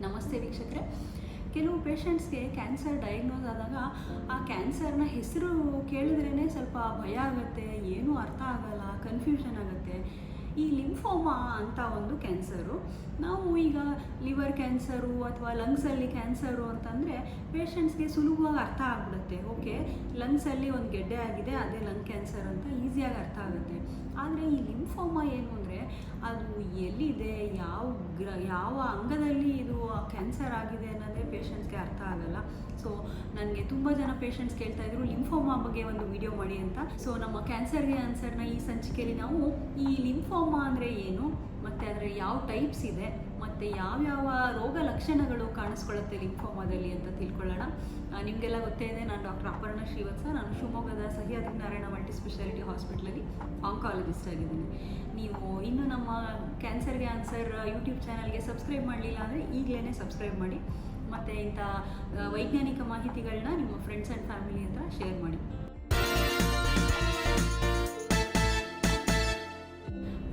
ನಮಸ್ತೆ ವೀಕ್ಷಕರೇ. ಕೆಲವು ಪೇಷಂಟ್ಸ್ಗೆ ಕ್ಯಾನ್ಸರ್ ಡಯಾಗ್ನೋಸ್ ಆದಾಗ ಆ ಕ್ಯಾನ್ಸರ್ನ ಹೆಸರು ಕೇಳಿದ್ರೇ ಸ್ವಲ್ಪ ಭಯ ಆಗುತ್ತೆ, ಏನೂ ಅರ್ಥ ಆಗಲ್ಲ, ಕನ್ಫ್ಯೂಷನ್ ಆಗುತ್ತೆ. ಈ ಲಿಂಫೋಮಾ ಅಂತ ಒಂದು ಕ್ಯಾನ್ಸರು, ನಾವು ಈಗ ಲಿವರ್ ಕ್ಯಾನ್ಸರು ಅಥವಾ ಲಂಗ್ಸಲ್ಲಿ ಕ್ಯಾನ್ಸರು ಅಂತಂದರೆ ಪೇಷಂಟ್ಸ್ಗೆ ಸುಲಭವಾಗಿ ಅರ್ಥ ಆಗಿಬಿಡುತ್ತೆ. ಓಕೆ, ಲಂಗ್ಸಲ್ಲಿ ಒಂದು ಗೆಡ್ಡೆ ಆಗಿದೆ, ಅದೇ ಲಂಗ್ ಕ್ಯಾನ್ಸರ್ ಅಂತ ಈಸಿಯಾಗಿ ಅರ್ಥ ಆಗುತ್ತೆ. ಆದರೆ ಈ ಲಿಂಫೋಮಾ ಏನು ಅಂದರೆ ಅದು ಎಲ್ಲಿದೆ, ಯಾವ ಅಂಗದಲ್ಲಿ ಇದು ಕ್ಯಾನ್ಸರ್ ಆಗಿದೆ ಅನ್ನೋದೇ ಪೇಷಂಟ್ಸ್ಗೆ ಅರ್ಥ ಆಗಲ್ಲ. ಸೊ ನನಗೆ ತುಂಬ ಜನ ಪೇಷಂಟ್ಸ್ ಕೇಳ್ತಾಯಿದ್ರು ಲಿಂಫೋಮಾ ಬಗ್ಗೆ ಒಂದು ವಿಡಿಯೋ ಮಾಡಿ ಅಂತ. ಸೊ ನಮ್ಮ ಕ್ಯಾನ್ಸರ್ಗೆ ಆನ್ಸರ್ನ ಈ ಸಂಚಿಕೆಯಲ್ಲಿ ನಾವು ಈ ಲಿಂಫೋಮಾ ಅಂದರೆ ಏನು, ಮತ್ತು ಅದರ ಯಾವ ಟೈಪ್ಸ್ ಇದೆ, ಮತ್ತು ಯಾವ್ಯಾವ ರೋಗ ಲಕ್ಷಣಗಳು ಕಾಣಿಸ್ಕೊಳ್ಳುತ್ತೆ ಲಿಂಫೋಮಾದಲ್ಲಿ ಅಂತ ತಿಳ್ಕೊಳ್ಳೋಣ. ನಿಮಗೆಲ್ಲ ಗೊತ್ತೇ ಇದೆ, ನಾನು ಡಾಕ್ಟರ್ ಅಪರ್ಣಾ ಶ್ರೀವತ್ಸ. ನಾನು ಶಿವಮೊಗ್ಗದ ಸಹ್ಯಾದ್ರಿ ನಾರಾಯಣ ಮಲ್ಟಿ ಸ್ಪೆಷಾಲಿಟಿ ಹಾಸ್ಪಿಟ್ಲಲ್ಲಿ ಆಂಕಾಲಜಿಸ್ಟ್ ಆಗಿದ್ದೀನಿ. ನೀವು ಇನ್ನೂ ನಮ್ಮ ಕ್ಯಾನ್ಸರ್ಗೆ ಆನ್ಸರ್ ಯೂಟ್ಯೂಬ್ ಚಾನಲ್ಗೆ ಸಬ್ಸ್ಕ್ರೈಬ್ ಮಾಡಲಿಲ್ಲ ಅಂದರೆ ಈಗಲೇ ಸಬ್ಸ್ಕ್ರೈಬ್ ಮಾಡಿ, ಮತ್ತು ಇಂಥ ವೈಜ್ಞಾನಿಕ ಮಾಹಿತಿಗಳನ್ನ ನಿಮ್ಮ ಫ್ರೆಂಡ್ಸ್ ಆ್ಯಂಡ್ ಫ್ಯಾಮಿಲಿ ಹತ್ರ ಶೇರ್ ಮಾಡಿ.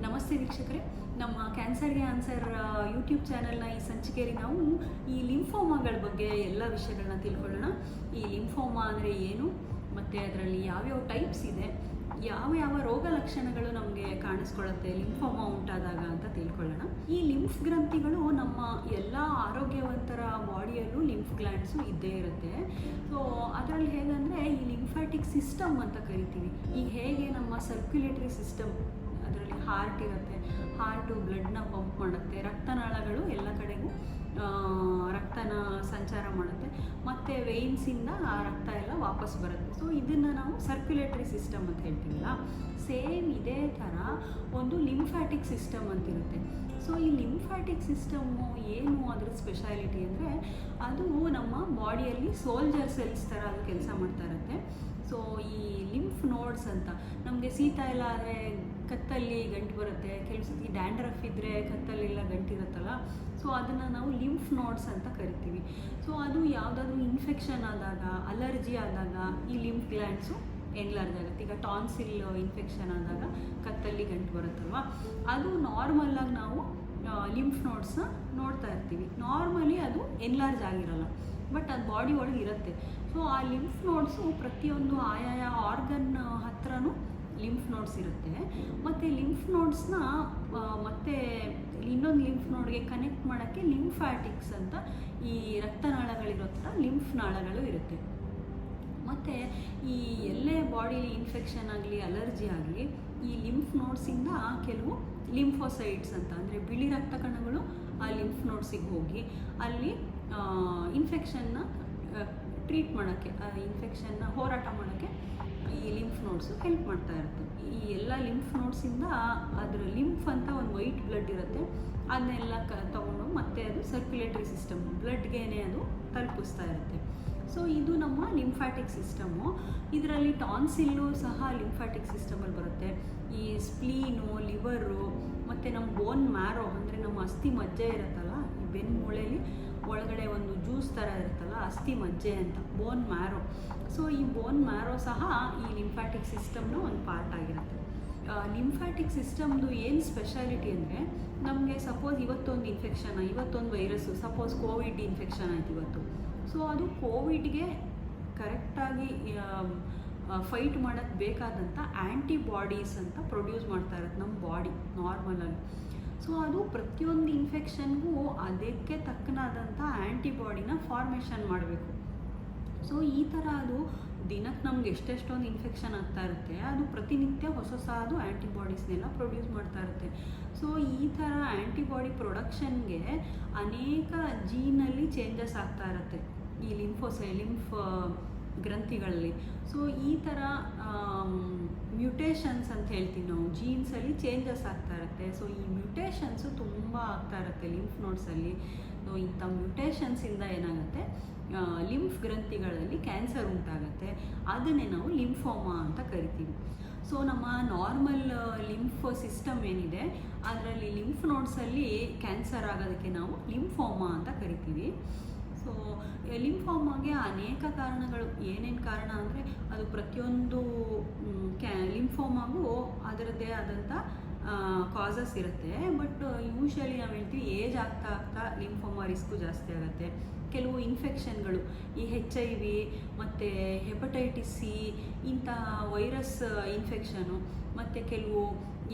ನಮಸ್ತೆ ವೀಕ್ಷಕರೇ, ನಮ್ಮ ಕ್ಯಾನ್ಸರ್ಗೆ ಆನ್ಸರ್ ಯೂಟ್ಯೂಬ್ ಚಾನಲ್ನ ಈ ಸಂಚಿಕೆಯಲ್ಲಿ ನಾವು ಈ ಲಿಂಫೋಮಾಗಳ ಬಗ್ಗೆ ಎಲ್ಲ ವಿಷಯಗಳನ್ನ ತಿಳ್ಕೊಳ್ಳೋಣ. ಈ ಲಿಂಫೋಮಾ ಅಂದರೆ ಏನು, ಮತ್ತು ಅದರಲ್ಲಿ ಯಾವ್ಯಾವ ಟೈಪ್ಸ್ ಇದೆ, ಯಾವ ರೋಗ ಲಕ್ಷಣಗಳು ನಮಗೆ ಕಾಣಿಸ್ಕೊಳ್ಳುತ್ತೆ ಲಿಂಫೋಮಾ ಉಂಟಾದಾಗ ಅಂತ ತಿಳ್ಕೊಳ್ಳೋಣ. ಈ ಲಿಂಫ್ ಗ್ರಂಥಿಗಳು ನಮ್ಮ ಎಲ್ಲ ಆರೋಗ್ಯವಂತರ ಬಾಡಿಯಲ್ಲೂ ಲಿಂಫ್ ಗ್ಲ್ಯಾಂಡ್ಸು ಇದ್ದೇ ಇರುತ್ತೆ. ಸೊ ಅದರಲ್ಲಿ ಹೇಗಂದರೆ ಈ ಲಿಂಫ್ಯಾಟಿಕ್ ಸಿಸ್ಟಮ್ ಅಂತ ಕರಿತೀವಿ. ಈಗ ಹೇಗೆ ನಮ್ಮ ಸರ್ಕ್ಯುಲೇಟರಿ ಸಿಸ್ಟಮ್, ಅದರಲ್ಲಿ ಹಾರ್ಟ್ ಇರುತ್ತೆ, ಹಾರ್ಟು ಬ್ಲಡ್ನ ಪಂಪ್ ಮಾಡುತ್ತೆ, ರಕ್ತನಾಳಗಳು ಎಲ್ಲ ಕಡೆಗೂ ರಕ್ತನ ಸಂಚಾರ ಮಾಡುತ್ತೆ, ಮತ್ತು ವೇನ್ಸಿಂದ ಆ ರಕ್ತ ಎಲ್ಲ ವಾಪಸ್ ಬರುತ್ತೆ. ಸೊ ಇದನ್ನು ನಾವು ಸರ್ಕ್ಯುಲೇಟರಿ ಸಿಸ್ಟಮ್ ಅಂತ ಹೇಳ್ತೀವಲ್ಲ, ಸೇಮ್ ಇದೇ ಥರ ಒಂದು ಲಿಂಫ್ಯಾಟಿಕ್ ಸಿಸ್ಟಮ್ ಅಂತಿರುತ್ತೆ. ಸೊ ಈ ಲಿಂಫ್ಯಾಟಿಕ್ ಸಿಸ್ಟಮ್ಮು ಏನು, ಅದರ ಸ್ಪೆಷಾಲಿಟಿ ಅಂದರೆ ಅದು ನಮ್ಮ ಬಾಡಿಯಲ್ಲಿ ಸೋಲ್ಜರ್ ಸೆಲ್ಸ್ ಥರ ಅದು ಕೆಲಸ ಮಾಡ್ತಾ ಇರುತ್ತೆ. ಸೊ ಈ ಲಿಂಫ್ ನೋಡ್ಸ್ ಅಂತ, ನಮಗೆ ಶೀತ ಎಲ್ಲ ಆದರೆ ಕತ್ತಲ್ಲಿ ಗಂಟು ಬರುತ್ತೆ, ಕೆಲವು ಸತಿ ಡ್ಯಾಂಡ್ರಫ್ ಇದ್ದರೆ ಕತ್ತಲ್ಲೆಲ್ಲ ಗಂಟಿರುತ್ತಲ್ಲ, ಸೊ ಅದನ್ನು ನಾವು ಲಿಂಫ್ ನೋಡ್ಸ್ ಅಂತ ಕರಿತೀವಿ. ಸೊ ಅದು ಯಾವುದಾದ್ರೂ ಇನ್ಫೆಕ್ಷನ್ ಆದಾಗ, ಅಲರ್ಜಿ ಆದಾಗ ಈ ಲಿಂಫ್ ಗ್ಲ್ಯಾಂಡ್ಸು ಎನ್ಲಾರ್ಜ್ ಆಗುತ್ತೆ. ಈಗ ಟಾನ್ಸಿಲ್ ಇನ್ಫೆಕ್ಷನ್ ಆದಾಗ ಕತ್ತಲ್ಲಿ ಗಂಟು ಬರುತ್ತಲ್ವ, ಅದು ನಾರ್ಮಲ್ಲಾಗಿ ನಾವು ಲಿಂಫ್ ನೋಡ್ಸ್ನ ನೋಡ್ತಾ ಇರ್ತೀವಿ. ನಾರ್ಮಲಿ ಅದು ಎನ್ಲಾರ್ಜ್ ಆಗಿರಲ್ಲ, ಬಟ್ ಅದು ಬಾಡಿ ಒಳಗೆ ಇರುತ್ತೆ. ಸೊ ಆ ಲಿಂಫ್ ನೋಡ್ಸು ಪ್ರತಿಯೊಂದು ಆಯಾಯ ಆರ್ಗನ್ ಹತ್ರನೂ ಲಿಂಫ್ ನೋಡ್ಸ್ ಇರುತ್ತೆ. ಮತ್ತು ಲಿಂಫ್ ನೋಡ್ಸ್ನ ಮತ್ತೆ ಇನ್ನೊಂದು ಲಿಂಫ್ ನೋಡ್ಗೆ ಕನೆಕ್ಟ್ ಮಾಡೋಕ್ಕೆ ಲಿಂಫ್ಯಾಟಿಕ್ಸ್ ಅಂತ ಈ ರಕ್ತನಾಳಗಳಿರೋ ಥರ ಲಿಂಫ್ ನಾಳಗಳು ಇರುತ್ತೆ. ಮತ್ತು ಈ ಎಲ್ಲೇ ಬಾಡಿಲಿ ಇನ್ಫೆಕ್ಷನ್ ಆಗಲಿ, ಅಲರ್ಜಿ ಆಗಲಿ, ಈ ಲಿಂಫ್ ನೋಡ್ಸಿಂದ ಕೆಲವು ಲಿಂಫೋಸೈಟ್ಸ್ ಅಂತ ಅಂದರೆ ಬಿಳಿ ರಕ್ತ ಕಣಗಳು ಆ ಲಿಂಫ್ ನೋಡ್ಸಿಗೆ ಹೋಗಿ ಅಲ್ಲಿ ಇನ್ಫೆಕ್ಷನ್ನ ಟ್ರೀಟ್ ಮಾಡೋಕ್ಕೆ, ಆ ಇನ್ಫೆಕ್ಷನ್ನ ಹೋರಾಟ ಮಾಡೋಕ್ಕೆ ಈ ಲಿಂಫ್ ನೋಡ್ಸು ಹೆಲ್ಪ್ ಮಾಡ್ತಾ ಇರುತ್ತೆ. ಈ ಎಲ್ಲ ಲಿಂಫ್ ನೋಡ್ಸಿಂದ ಅದರ ಲಿಂಫ್ ಅಂತ ಒಂದು ವೈಟ್ ಬ್ಲಡ್ ಇರುತ್ತೆ, ಅದನ್ನೆಲ್ಲ ತೊಗೊಂಡು ಮತ್ತೆ ಅದು ಸರ್ಕ್ಯುಲೇಟರಿ ಸಿಸ್ಟಮ್ ಬ್ಲಡ್ಗೇನೆ ಅದು ತಲುಪಿಸ್ತಾ ಇರುತ್ತೆ. ಸೊ ಇದು ನಮ್ಮ ಲಿಂಫ್ಯಾಟಿಕ್ ಸಿಸ್ಟಮು. ಇದರಲ್ಲಿ ಟಾನ್ಸಿಲ್ಲು ಸಹ ಲಿಂಫ್ಯಾಟಿಕ್ ಸಿಸ್ಟಮಲ್ಲಿ ಬರುತ್ತೆ. ಈ ಸ್ಪ್ಲೀನು, ಲಿವರು, ಮತ್ತು ನಮ್ಮ ಬೋನ್ ಮ್ಯಾರೋ ಅಂದರೆ ನಮ್ಮ ಅಸ್ಥಿ ಮಜ್ಜೆ ಇರುತ್ತಲ್ಲ, ಈ ಬೆನ್ನು ಮೂಳೆಯಲ್ಲಿ ಒಳಗಡೆ ಒಂದು ಜ್ಯೂಸ್ ಥರ ಇರುತ್ತಲ್ಲ, ಅಸ್ಥಿ ಮಜ್ಜೆ ಅಂತ, ಬೋನ್ ಮ್ಯಾರೋ. ಸೊ ಈ ಬೋನ್ ಮ್ಯಾರೋ ಸಹ ಈ ಲಿಂಫ್ಯಾಟಿಕ್ ಸಿಸ್ಟಮ್ನ ಒಂದು ಪಾರ್ಟ್ ಆಗಿರುತ್ತೆ. ಲಿಂಫ್ಯಾಟಿಕ್ ಸಿಸ್ಟಮ್ದು ಏನು ಸ್ಪೆಷಾಲಿಟಿ ಅಂದರೆ, ನಮಗೆ ಸಪೋಸ್ ಇವತ್ತೊಂದು ಇನ್ಫೆಕ್ಷನ್, ಇವತ್ತೊಂದು ವೈರಸ್ಸು, ಸಪೋಸ್ ಕೋವಿಡ್ ಇನ್ಫೆಕ್ಷನ್ ಆಯ್ತು ಇವತ್ತು. ಸೊ ಅದು ಕೋವಿಡ್ಗೆ ಕರೆಕ್ಟಾಗಿ ಫೈಟ್ ಮಾಡೋಕ್ಕೆ ಬೇಕಾದಂಥ ಆ್ಯಂಟಿಬಾಡೀಸ್ ಅಂತ ಪ್ರೊಡ್ಯೂಸ್ ಮಾಡ್ತಾ ಇರುತ್ತೆ ನಮ್ಮ ಬಾಡಿ ನಾರ್ಮಲಾಗಿ. ಸೊ ಅದು ಪ್ರತಿಯೊಂದು ಇನ್ಫೆಕ್ಷನ್ಗೂ ಅದಕ್ಕೆ ತಕ್ಕನಾದಂಥ ಆ್ಯಂಟಿಬಾಡಿನ ಫಾರ್ಮೇಷನ್ ಮಾಡಬೇಕು. ಸೊ ಈ ಥರ ಅದು ದಿನಕ್ಕೆ ನಮ್ಗೆ ಎಷ್ಟೆಷ್ಟೊಂದು ಇನ್ಫೆಕ್ಷನ್ ಆಗ್ತಾ ಇರುತ್ತೆ, ಅದು ಪ್ರತಿನಿತ್ಯ ಹೊಸದು ಆ್ಯಂಟಿಬಾಡೀಸ್ನೆಲ್ಲ ಪ್ರೊಡ್ಯೂಸ್ ಮಾಡ್ತಾ ಇರುತ್ತೆ. ಸೊ ಈ ಥರ ಆ್ಯಂಟಿಬಾಡಿ ಪ್ರೊಡಕ್ಷನ್ಗೆ ಅನೇಕ ಜೀನಲ್ಲಿ ಚೇಂಜಸ್ ಆಗ್ತಾ ಇರುತ್ತೆ ಈ ಲಿಂಫ್ ಗ್ರಂಥಿಗಳಲ್ಲಿ. ಸೊ ಈ ಥರ ಮ್ಯೂಟೇಷನ್ಸ್ ಅಂತ ಹೇಳ್ತೀವಿ ನಾವು, ಜೀನ್ಸಲ್ಲಿ ಚೇಂಜಸ್ ಆಗ್ತಾ ಇರುತ್ತೆ. ಸೊ ಈ ಮ್ಯೂಟೇಷನ್ಸು ತುಂಬ ಆಗ್ತಾ ಇರುತ್ತೆ ಲಿಂಫ್ ನೋಡ್ಸಲ್ಲಿ. ಸೊ ಇಂಥ ಮ್ಯೂಟೇಷನ್ಸಿಂದ ಏನಾಗುತ್ತೆ, ಲಿಂಫ್ ಗ್ರಂಥಿಗಳಲ್ಲಿ ಕ್ಯಾನ್ಸರ್ ಉಂಟಾಗುತ್ತೆ. ಅದನ್ನೇ ನಾವು ಲಿಂಫೋಮಾ ಅಂತ ಕರಿತೀವಿ. ಸೊ ನಮ್ಮ ನಾರ್ಮಲ್ ಲಿಂಫ್ ಸಿಸ್ಟಮ್ ಏನಿದೆ ಅದರಲ್ಲಿ ಲಿಂಫ್ ನೋಡ್ಸಲ್ಲಿ ಕ್ಯಾನ್ಸರ್ ಆಗೋದಕ್ಕೆ ನಾವು ಲಿಂಫೋಮಾ ಅಂತ ಕರಿತೀವಿ. ಸೊ ಲಿಂಫೋಮಾಗೆ ಅನೇಕ ಕಾರಣಗಳು. ಏನೇನು ಕಾರಣ ಅಂದರೆ ಅದು ಪ್ರತಿಯೊಂದು ಲಿಂಫೋಮಾಗೂ ಅದರದ್ದೇ ಆದಂಥ ಕಾಸಸ್ ಇರುತ್ತೆ. ಬಟ್ ಯೂಶ್ವಲಿ ನಾವು ಹೇಳ್ತೀವಿ ಏಜ್ ಆಗ್ತಾ ಆಗ್ತಾ ಲಿಂಫೋಮಾ ರಿಸ್ಕು ಜಾಸ್ತಿ ಆಗುತ್ತೆ. ಕೆಲವು ಇನ್ಫೆಕ್ಷನ್ಗಳು, ಈ HIV ಮತ್ತು ಹೆಪಟೈಟಿಸ್ C ಇಂಥ ವೈರಸ್ ಇನ್ಫೆಕ್ಷನು, ಮತ್ತು ಕೆಲವು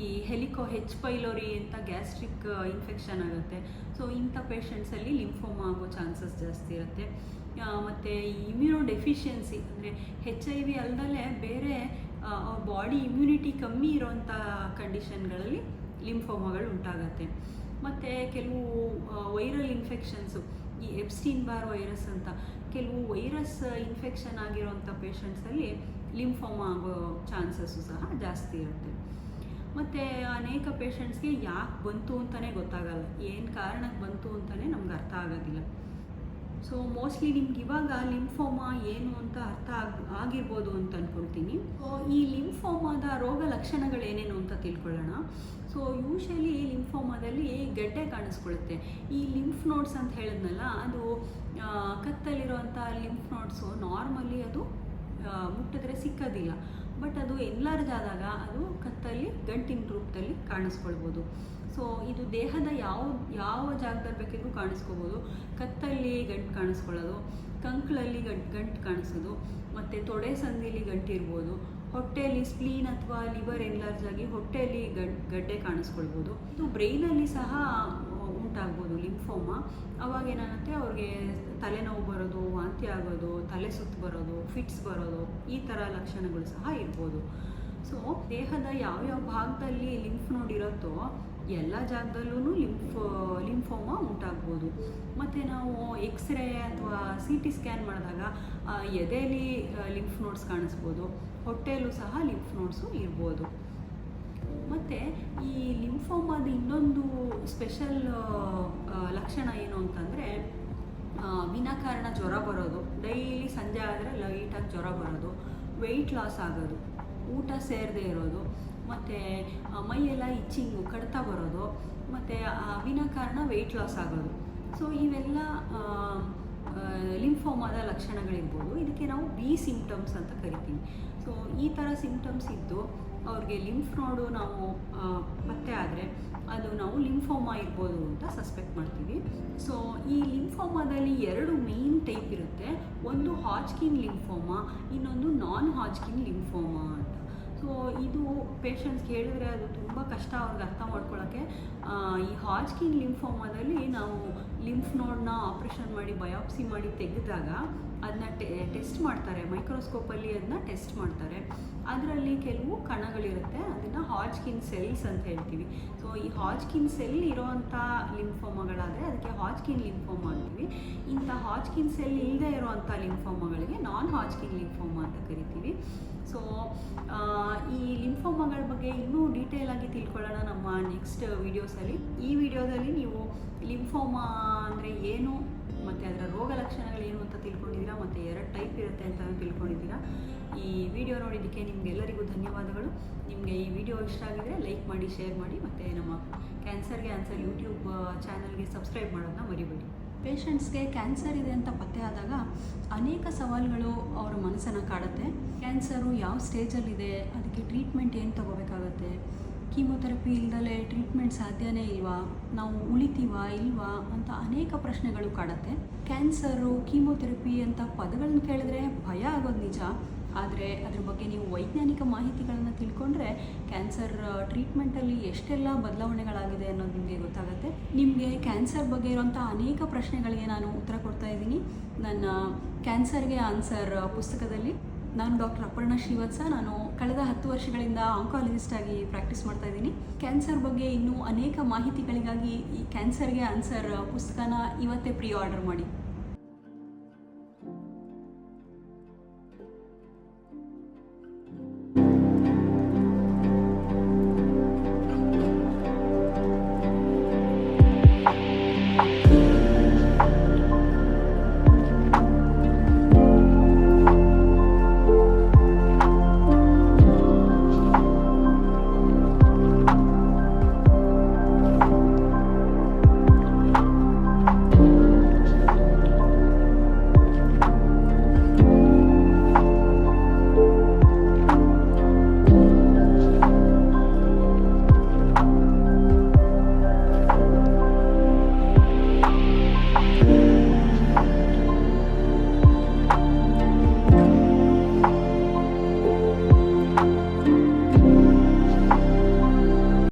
ಈ H. ಪೈಲೋರಿ ಅಂತ ಗ್ಯಾಸ್ಟ್ರಿಕ್ ಇನ್ಫೆಕ್ಷನ್ ಆಗುತ್ತೆ. ಸೊ ಇಂಥ ಪೇಷಂಟ್ಸಲ್ಲಿ ಲಿಂಫೋಮಾ ಆಗೋ ಚಾನ್ಸಸ್ ಜಾಸ್ತಿ ಇರುತ್ತೆ. ಮತ್ತು ಇಮ್ಯುನೋ ಡೆಫಿಷಿಯನ್ಸಿ ಅಂದರೆ HIV ಅಲ್ಲದಲ್ಲೇ ಬೇರೆ ಬಾಡಿ ಇಮ್ಯುನಿಟಿ ಕಮ್ಮಿ ಇರೋವಂಥ ಕಂಡೀಷನ್ಗಳಲ್ಲಿ ಲಿಂಫೋಮಾಗಳು ಉಂಟಾಗತ್ತೆ. ಮತ್ತು ಕೆಲವು ವೈರಲ್ ಇನ್ಫೆಕ್ಷನ್ಸು, ಈ ಎಪ್ಸ್ಟೀನ್ ಬಾರ್ ವೈರಸ್ ಅಂತ ಕೆಲವು ವೈರಸ್ ಇನ್ಫೆಕ್ಷನ್ ಆಗಿರೋವಂಥ ಪೇಷಂಟ್ಸಲ್ಲಿ ಲಿಂಫೋಮಾ ಆಗೋ ಚಾನ್ಸಸ್ಸು ಸಹ ಜಾಸ್ತಿ ಇರುತ್ತೆ. ಮತ್ತು ಅನೇಕ ಪೇಷಂಟ್ಸ್ಗೆ ಯಾಕೆ ಬಂತು ಅಂತಲೇ ಗೊತ್ತಾಗಲ್ಲ, ಏನು ಕಾರಣಕ್ಕೆ ಬಂತು ಅಂತಲೇ ನಮ್ಗೆ ಅರ್ಥ ಆಗೋದಿಲ್ಲ. ಸೊ ಮೋಸ್ಟ್ಲಿ ನಿಮ್ಗೆ ಇವಾಗ ಲಿಂಫೋಮಾ ಏನು ಅಂತ ಅರ್ಥ ಆಗಿರ್ಬೋದು ಅಂತ ಅಂದ್ಕೊಳ್ತೀನಿ. ಸೊ ಈ ಲಿಂಫೋಮಾದ ರೋಗ ಲಕ್ಷಣಗಳೇನೇನು ಅಂತ ತಿಳ್ಕೊಳ್ಳೋಣ. ಸೊ ಯೂಶಲಿ ಲಿಂಫೋಮಾದಲ್ಲಿ ಗೆಡ್ಡೆ ಕಾಣಿಸ್ಕೊಳ್ಳುತ್ತೆ. ಈ ಲಿಂಫ್ ನೋಡ್ಸ್ ಅಂತ ಹೇಳಿದ್ನಲ್ಲ, ಅದು ಕತ್ತಲ್ಲಿರುವಂಥ ಲಿಂಫ್ ನೋಡ್ಸು ನಾರ್ಮಲಿ ಅದು ಮುಟ್ಟಿದ್ರೆ ಸಿಕ್ಕೋದಿಲ್ಲ. ಬಟ್ ಅದು ಎನ್ಲಾರ್ಜ್ ಆದಾಗ ಅದು ಕತ್ತಲ್ಲಿ ಗಂಟಿನ ರೂಪದಲ್ಲಿ ಕಾಣಿಸ್ಕೊಳ್ಬೋದು. ಸೊ ಇದು ದೇಹದ ಯಾವ ಜಾಗದಲ್ಲಿ ಬೇಕಿದ್ರೂ ಕಾಣಿಸ್ಕೋಬೋದು. ಕತ್ತಲ್ಲಿ ಗಂಟು ಕಾಣಿಸ್ಕೊಳ್ಳೋದು, ಕಂಕ್ಳಲ್ಲಿ ಗಂಟು ಕಾಣಿಸೋದು, ಮತ್ತು ತೊಡೆ ಸಂದಿಲಿ ಗಂಟಿರ್ಬೋದು, ಹೊಟ್ಟೆಯಲ್ಲಿ ಸ್ಪ್ಲೀನ್ ಅಥವಾ ಲಿವರ್ ಎನ್ಲಾರ್ಜ್ ಆಗಿ ಹೊಟ್ಟೆಯಲ್ಲಿ ಗಡ್ಡೆ ಕಾಣಿಸ್ಕೊಳ್ಬೋದು. ಇದು ಬ್ರೈನಲ್ಲಿ ಸಹ ಉಂಟಾಗ್ಬೋದು ಲಿಂಫೋಮಾ. ಅವಾಗ ಏನಾಗುತ್ತೆ, ಅವ್ರಿಗೆ ತಲೆನೋವು ಬರೋದು, ವಾಂತಿ ಆಗೋದು, ತಲೆ ಸುತ್ತು ಬರೋದು, ಫಿಟ್ಸ್ ಬರೋದು, ಈ ಥರ ಲಕ್ಷಣಗಳು ಸಹ ಇರ್ಬೋದು. ಸೊ ದೇಹದ ಯಾವ್ಯಾವ ಭಾಗದಲ್ಲಿ ಲಿಂಫ್ ನೋಡ್ ಇರುತ್ತೋ ಎಲ್ಲ ಜಾಗದಲ್ಲೂ ಲಿಂಫೋಮಾ ಉಂಟಾಗ್ಬೋದು. ಮತ್ತು ನಾವು ಎಕ್ಸ್ರೇ ಅಥವಾ CT ಸ್ಕ್ಯಾನ್ ಮಾಡಿದಾಗ ಎದೆಯಲ್ಲಿ ಲಿಂಫ್ ನೋಡ್ಸ್ ಕಾಣಿಸ್ಬೋದು, ಹೊಟ್ಟೆಯಲ್ಲೂ ಸಹ ಲಿಂಫ್ ನೋಡ್ಸು ಇರ್ಬೋದು. ಮತ್ತು ಈ ಲಿಂಫೋಮಾದ ಇನ್ನೊಂದು ಸ್ಪೆಷಲ್ ಲಕ್ಷಣ ಏನು ಅಂತಂದರೆ, ವಿನಾಕಾರಣ ಜ್ವರ ಬರೋದು, ಡೈಲಿ ಸಂಜೆ ಆದರೆ ಲೈಟಾಗಿ ಜ್ವರ ಬರೋದು, ವೆಯ್ಟ್ ಲಾಸ್ ಆಗೋದು, ಊಟ ಸೇರದೇ ಇರೋದು, ಮತ್ತು ಮೈಯೆಲ್ಲ ಇಚ್ಚಿಂಗು, ಕಡಿತ ಬರೋದು, ಮತ್ತು ವಿನಾಕಾರಣ ವೆಯ್ಟ್ ಲಾಸ್ ಆಗೋದು. ಸೊ ಇವೆಲ್ಲ ಲಿಂಫೋಮಾದ ಲಕ್ಷಣಗಳಿರ್ಬೋದು. ಇದಕ್ಕೆ ನಾವು B ಸಿಂಪ್ಟಮ್ಸ್ ಅಂತ ಕರಿತೀವಿ. ಸೊ ಈ ಥರ ಸಿಂಪ್ಟಮ್ಸ್ ಇದ್ದು ಅವ್ರಿಗೆ ಲಿಂಫ್ ನೋಡು ನಾವು ಪತ್ತೆ ಆದರೆ ಅದು ನಾವು ಲಿಂಫೋಮಾ ಇರ್ಬೋದು ಅಂತ ಸಸ್ಪೆಕ್ಟ್ ಮಾಡ್ತೀವಿ. ಸೊ ಈ ಲಿಂಫೋಮಾದಲ್ಲಿ 2 ಮೇನ್ ಟೈಪ್ ಇರುತ್ತೆ. ಒಂದು ಹಾಜ್ಕಿನ್ ಲಿಂಫೋಮಾ, ಇನ್ನೊಂದು ನಾನ್ ಹಾಜ್ಕಿನ್ ಲಿಂಫೋಮಾ ಅಂತ. ಸೊ ಇದು ಪೇಷಂಟ್ಸ್ಗೆ ಹೇಳಿದ್ರೆ ಅದು ತುಂಬ ಕಷ್ಟ ಅವ್ರಿಗೆ ಅರ್ಥ ಮಾಡ್ಕೊಳ್ಳೋಕ್ಕೆ. ಈ ಹಾಜ್ಕಿನ್ ಲಿಂಫೋಮಾದಲ್ಲಿ ನಾವು ಲಿಂಫ್ ನೋಡನ್ನ ಆಪ್ರೇಷನ್ ಮಾಡಿ ಬಯಾಪ್ಸಿ ಮಾಡಿ ತೆಗೆದಾಗ ಅದನ್ನ ಟೆಸ್ಟ್ ಮಾಡ್ತಾರೆ, ಮೈಕ್ರೋಸ್ಕೋಪಲ್ಲಿ ಅದನ್ನ ಟೆಸ್ಟ್ ಮಾಡ್ತಾರೆ. ಅದರಲ್ಲಿ ಕೆಲವು ಕಣಗಳಿರುತ್ತೆ, ಅದನ್ನು ಹಾಜ್ಕಿನ್ ಸೆಲ್ಸ್ ಅಂತ ಹೇಳ್ತೀವಿ. ಸೊ ಈ ಹಾಜ್ಕಿನ್ ಸೆಲ್ ಇರೋವಂಥ ಲಿಂಫೋಮಾಗಳಾದರೆ ಅದಕ್ಕೆ ಹಾಜ್ಕಿನ್ ಲಿಂಫೋಮಾ ಅಂತೀವಿ. ಇಂಥ ಹಾಜ್ಕಿನ್ ಸೆಲ್ ಇಲ್ಲದೆ ಇರೋವಂಥ ಲಿಂಫೋಮಾಗಳಿಗೆ ನಾನ್ ಹಾಜ್ಕಿನ್ ಲಿಂಫೋಮಾ ಅಂತ ಕರಿತೀವಿ. ಸೊ ಈ ಲಿಂಫೋಮಾಗಳ ಬಗ್ಗೆ ಇನ್ನೂ ಡೀಟೇಲ್ ಆಗಿ ತಿಳ್ಕೊಳ್ಳೋಣ ನಮ್ಮ ನೆಕ್ಸ್ಟ್ ವೀಡಿಯೋಸಲ್ಲಿ. ಈ ವಿಡಿಯೋದಲ್ಲಿ ನೀವು ಲಿಂಫೋಮಾ ಅಂದರೆ ಏನು ಮತ್ತು ಅದರ ರೋಗ ಲಕ್ಷಣಗಳೇನು ಅಂತ ತಿಳ್ಕೊಂಡಿದ್ದೀರಾ, ಮತ್ತು 2 ಟೈಪ್ ಇರುತ್ತೆ ಅಂತ ತಿಳ್ಕೊಂಡಿದ್ದೀರಾ. ಈ ವಿಡಿಯೋ ನೋಡಿದ್ದಕ್ಕೆ ನಿಮಗೆಲ್ಲರಿಗೂ ಧನ್ಯವಾದಗಳು. ನಿಮಗೆ ಈ ವಿಡಿಯೋ ಇಷ್ಟ ಆಗಿದರೆ ಲೈಕ್ ಮಾಡಿ, ಶೇರ್ ಮಾಡಿ, ಮತ್ತು ನಮ್ಮ ಕ್ಯಾನ್ಸರ್ಗೆ ಆನ್ಸರ್ ಯೂಟ್ಯೂಬ್ ಚಾನಲ್ಗೆ ಸಬ್ಸ್ಕ್ರೈಬ್ ಮಾಡೋದನ್ನ ಮರಿಬೇಡಿ. ಪೇಷಂಟ್ಸ್ಗೆ ಕ್ಯಾನ್ಸರ್ ಇದೆ ಅಂತ ಪತ್ತೆ ಆದಾಗ ಅನೇಕ ಸವಾಲುಗಳು ಅವರ ಮನಸ್ಸನ್ನು ಕಾಡುತ್ತೆ. ಕ್ಯಾನ್ಸರು ಯಾವ ಸ್ಟೇಜಲ್ಲಿದೆ, ಅದಕ್ಕೆ ಟ್ರೀಟ್ಮೆಂಟ್ ಏನು ತಗೋಬೇಕಾಗತ್ತೆ, ಕೀಮೊಥೆರಪಿ ಇಲ್ದಲೇ ಟ್ರೀಟ್ಮೆಂಟ್ ಸಾಧ್ಯನೇ ಇಲ್ವಾ, ನಾವು ಉಳಿತೀವಾ ಇಲ್ವಾ ಅಂತ ಅನೇಕ ಪ್ರಶ್ನೆಗಳು ಕಾಡುತ್ತೆ. ಕ್ಯಾನ್ಸರು, ಕೀಮೊಥೆರಪಿ ಅಂತ ಪದಗಳನ್ನ ಕೇಳಿದ್ರೆ ಭಯ ಆಗೋದು ನಿಜ. ಆದರೆ ಅದ್ರ ಬಗ್ಗೆ ನೀವು ವೈಜ್ಞಾನಿಕ ಮಾಹಿತಿಗಳನ್ನು ತಿಳ್ಕೊಂಡ್ರೆ ಕ್ಯಾನ್ಸರ್ ಟ್ರೀಟ್ಮೆಂಟಲ್ಲಿ ಎಷ್ಟೆಲ್ಲ ಬದಲಾವಣೆಗಳಾಗಿದೆ ಅನ್ನೋದು ನಿಮಗೆ ಗೊತ್ತಾಗುತ್ತೆ. ನಿಮಗೆ ಕ್ಯಾನ್ಸರ್ ಬಗ್ಗೆ ಇರೋಂಥ ಅನೇಕ ಪ್ರಶ್ನೆಗಳಿಗೆ ನಾನು ಉತ್ತರ ಕೊಡ್ತಾ ಇದ್ದೀನಿ ನನ್ನ ಕ್ಯಾನ್ಸರ್ಗೆ ಆನ್ಸರ್ ಪುಸ್ತಕದಲ್ಲಿ. ನಾನು ಡಾಕ್ಟರ್ ಅಪರ್ಣಾ ಶ್ರೀವತ್ಸ. ನಾನು ಕಳೆದ 10 ವರ್ಷಗಳಿಂದ ಆಂಕಾಲಜಿಸ್ಟ್ ಆಗಿ ಪ್ರಾಕ್ಟೀಸ್ ಮಾಡ್ತಾ ಇದ್ದೀನಿ. ಕ್ಯಾನ್ಸರ್ ಬಗ್ಗೆ ಇನ್ನೂ ಅನೇಕ ಮಾಹಿತಿಗಳಿಗಾಗಿ ಈ ಕ್ಯಾನ್ಸರ್ಗೆ ಆನ್ಸರ್ ಪುಸ್ತಕನ ಇವತ್ತೇ ಪ್ರೀ ಆರ್ಡರ್ ಮಾಡಿ.